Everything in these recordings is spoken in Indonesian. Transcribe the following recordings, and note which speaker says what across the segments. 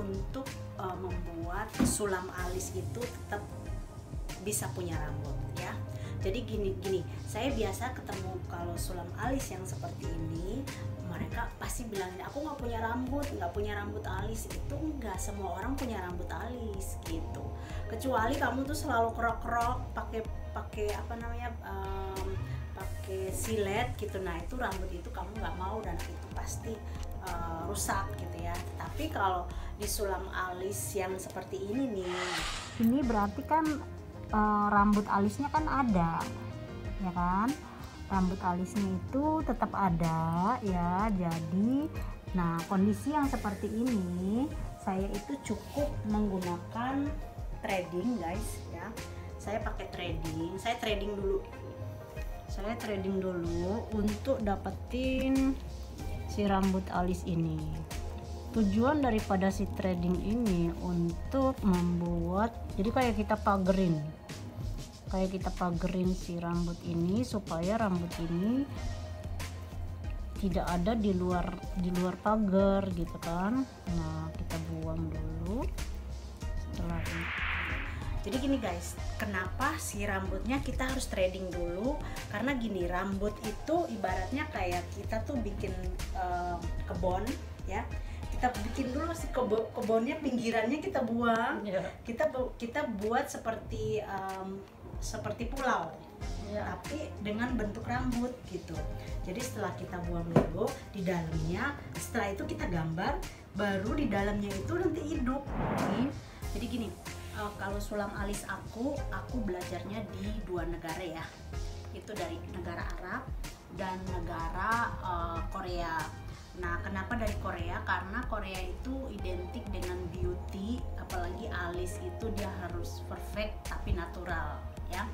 Speaker 1: untuk membuat sulam alis itu tetap bisa punya rambut ya. Jadi gini, saya biasa ketemu kalau sulam alis yang seperti ini, mereka pasti bilang aku nggak punya rambut alis. Itu enggak, semua orang punya rambut alis gitu. Kecuali kamu tuh selalu kerok pakai apa namanya, pakai silet gitu. Nah itu rambut itu kamu nggak mau dan itu pasti rusak gitu ya. Tapi kalau di sulam alis yang seperti ini nih, ini berarti kan rambut alisnya kan ada, ya kan? Rambut alisnya itu tetap ada ya. Jadi, nah kondisi yang seperti ini, saya itu cukup menggunakan threading guys ya. Saya pakai threading, saya threading dulu untuk dapetin si rambut alis ini. Tujuan daripada si threading ini untuk membuat, jadi kayak kita pagerin si rambut ini supaya rambut ini tidak ada di luar pagar gitu kan. Nah kita buang dulu setelah ini. Jadi gini guys, kenapa si rambutnya kita harus threading dulu? Karena gini, rambut itu ibaratnya kayak kita tuh bikin kebon ya. Kita bikin dulu si kebunnya, pinggirannya kita buang, kita buat seperti pulau, tapi dengan bentuk rambut gitu. Jadi setelah kita buang dulu di dalamnya, setelah itu kita gambar, baru di dalamnya itu nanti hidup. Jadi gini, kalau sulam alis aku belajarnya di 2 negara ya, itu dari negara Arab dan negara Korea. Nah, kenapa dari Korea? Karena Korea itu identik dengan beauty, apalagi alis itu dia harus perfect tapi natural ya.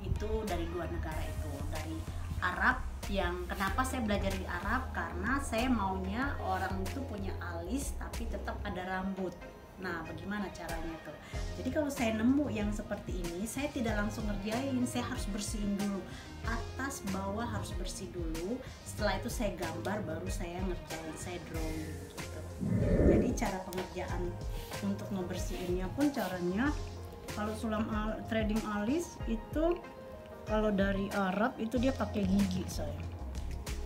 Speaker 1: Itu dari 2 negara itu. Dari Arab, yang kenapa saya belajar di Arab? Karena saya maunya orang itu punya alis tapi tetap ada rambut. Nah, bagaimana caranya tuh? Jadi kalau saya nemu yang seperti ini, saya tidak langsung ngerjain, saya harus bersihin dulu. Atas bawah harus bersih dulu. Setelah itu saya gambar, baru saya ngerjain, saya drawing gitu. Jadi cara pengerjaan untuk ngebersihinnya pun caranya, kalau threading alis itu kalau dari Arab itu dia pakai gigi saya.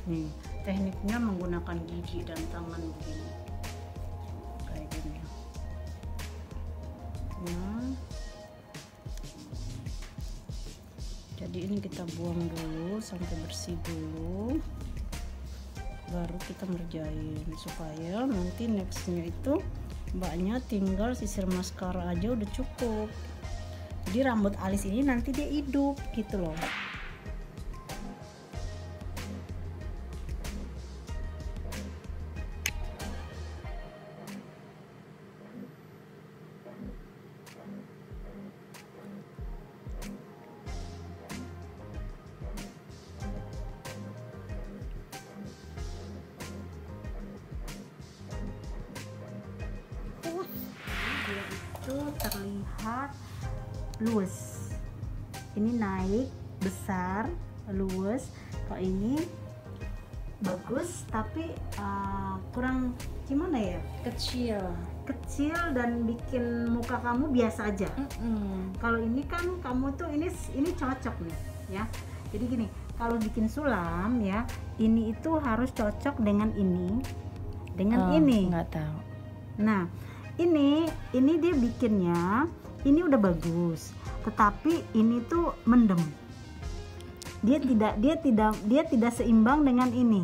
Speaker 1: Nih, tekniknya menggunakan gigi dan tangan begini. Kayak gini. Nah, jadi ini kita buang dulu sampai bersih dulu, baru kita ngerjain supaya nanti nextnya itu mbaknya tinggal sisir maskara aja udah cukup. Jadi rambut alis ini nanti dia hidup gitu loh. Dia itu terlihat luas, ini naik besar luas. Kalau ini bagus tapi kurang gimana ya, kecil dan bikin muka kamu biasa aja. Kalau ini kan kamu tuh ini cocok nih ya. Jadi gini, kalau bikin sulam ya, ini itu harus cocok dengan ini, dengan ini.
Speaker 2: Nggak tahu.
Speaker 1: Nah, ini dia bikinnya ini udah bagus, tetapi ini tuh mendem. Dia tidak seimbang dengan ini.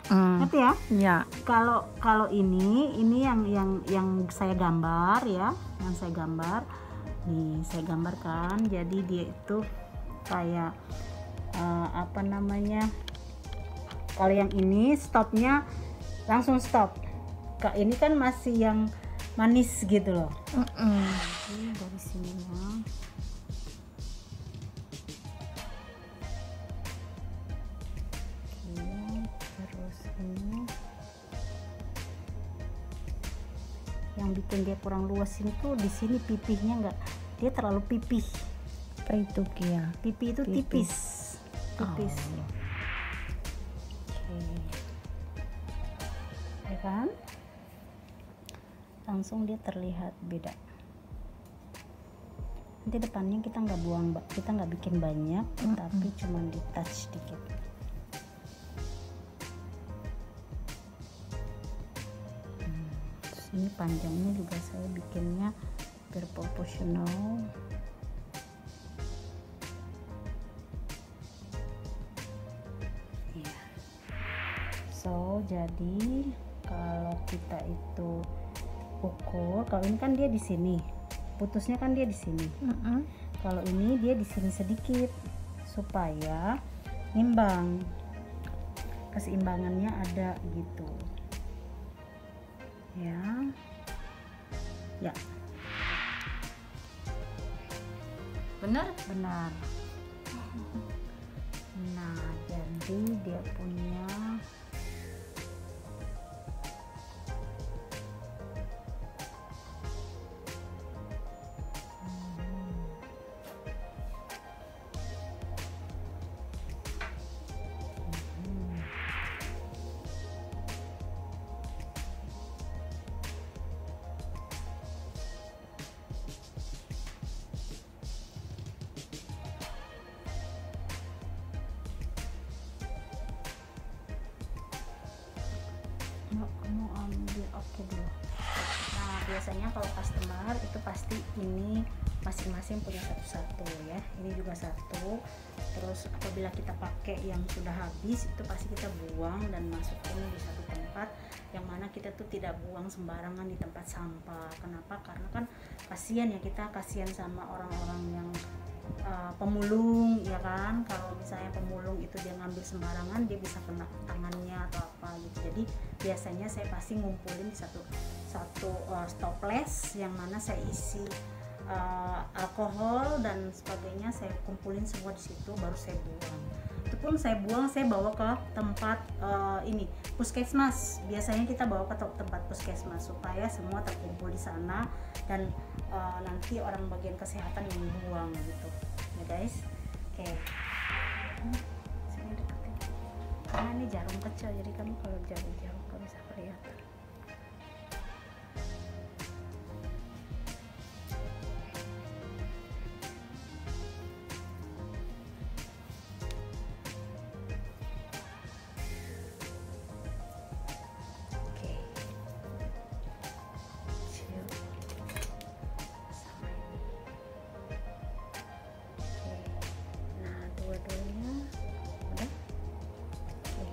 Speaker 1: Ngerti ya?
Speaker 2: Ya.
Speaker 1: Kalau ini yang saya gambar ya, yang saya gambar. Nih, saya gambarkan. Jadi dia itu kayak apa namanya? Kalau yang ini stopnya langsung stop. Kak, ini kan masih yang manis gitu loh. Ini dari sini ya. Terus ini yang bikin dia kurang luas itu di sini pipihnya enggak, dia terlalu pipih.
Speaker 2: Apa itu Kia?
Speaker 1: Pipi itu tipis. Oke. Ya kan? langsung dia terlihat beda. Nanti depannya kita nggak buang, kita nggak bikin banyak, tapi cuma di touch sedikit. Terus ini panjangnya juga saya bikinnya biar proporsional. Ya. So jadi kalau kita itu ukur, kalau ini kan dia di sini, putusnya kan dia di sini. Kalau ini dia di sini sedikit supaya imbang, keseimbangannya ada gitu. Ya, benar. Nah, jadi dia punya kamu ambil oke dulu. Nah, biasanya kalau customer itu pasti ini masing-masing punya satu-satu ya. Ini juga satu. Terus apabila kita pakai yang sudah habis itu pasti kita buang dan masukin di satu tempat yang mana kita tuh tidak buang sembarangan di tempat sampah. Kenapa? Karena kan kasihan ya, kita kasihan sama orang-orang yang pemulung ya kan. Kalau misalnya pemulung itu dia ngambil sembarangan, dia bisa kena tangannya atau apa gitu. Jadi biasanya saya pasti ngumpulin di satu stopless yang mana saya isi alkohol dan sebagainya, saya kumpulin semua di situ baru saya buang. Itu pun saya buang, saya bawa ke tempat ini puskesmas. Biasanya kita bawa ke tempat puskesmas supaya semua terkumpul di sana dan nanti orang bagian kesehatan yang buang gitu ya guys. Oke. Sini deketin. Karena ini jarum kecil, jadi kamu kalau jarum gak bisa kelihatan. Dua-duanya udah. Oke.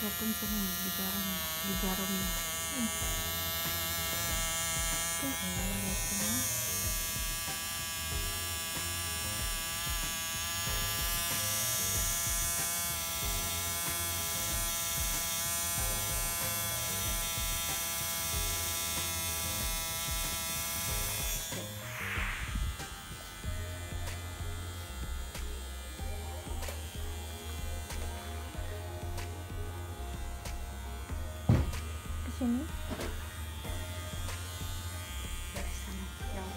Speaker 1: Walaupun sini di jarumnya. Sini dari sana yang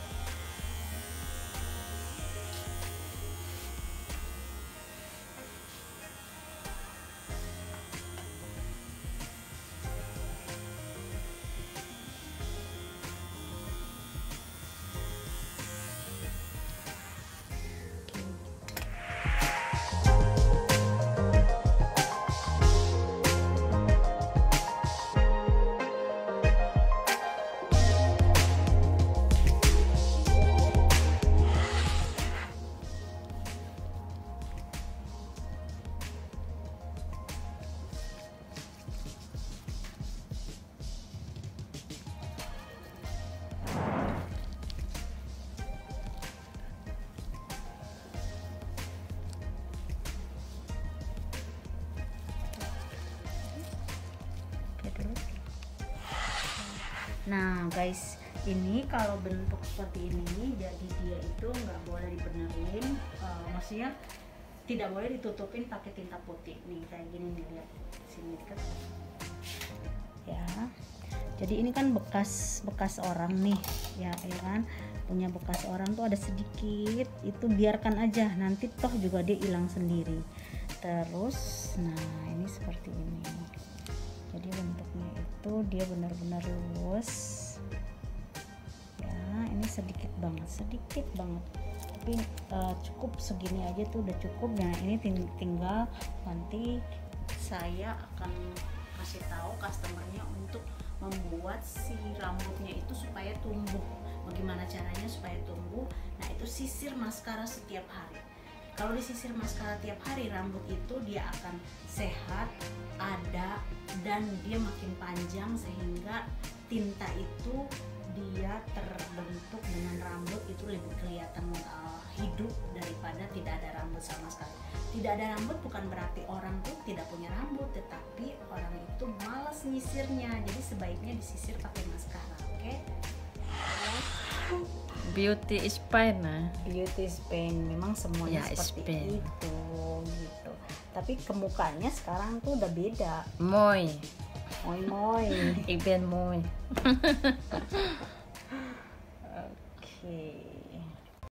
Speaker 1: Nah guys, ini kalau bentuk seperti ini, jadi dia itu nggak boleh dibenerin, maksudnya tidak boleh ditutupin pakai tinta putih nih, kayak gini nih, lihat sini dekat ya. Jadi ini kan bekas orang nih ya, ya kan, punya bekas orang tuh ada sedikit, itu biarkan aja, nanti toh juga dia hilang sendiri. Terus nah ini seperti ini, jadi bentuknya itu dia benar-benar luas ya. Ini sedikit banget tapi cukup segini aja tuh udah cukup. Nah ini tinggal nanti saya akan kasih tahu customernya untuk membuat si rambutnya itu supaya tumbuh. Bagaimana caranya supaya tumbuh? Nah itu sisir maskara setiap hari. Kalau disisir maskara tiap hari, rambut itu dia akan sehat, ada, dan dia makin panjang sehingga tinta itu dia terbentuk dengan rambut itu lebih kelihatan hidup daripada tidak ada rambut sama sekali. Tidak ada rambut bukan berarti orang tuh tidak punya rambut, tetapi orang itu malas nyisirnya. Jadi sebaiknya disisir pakai maskara, oke?
Speaker 2: Beauty is pain nah.
Speaker 1: Beauty is pain, memang semuanya
Speaker 2: Ya, is
Speaker 1: seperti
Speaker 2: pain.
Speaker 1: itu gitu. Tapi kemukanya sekarang tuh udah beda.
Speaker 2: Mooi.
Speaker 1: Moi.
Speaker 2: Ik ben mooi.
Speaker 1: Oke.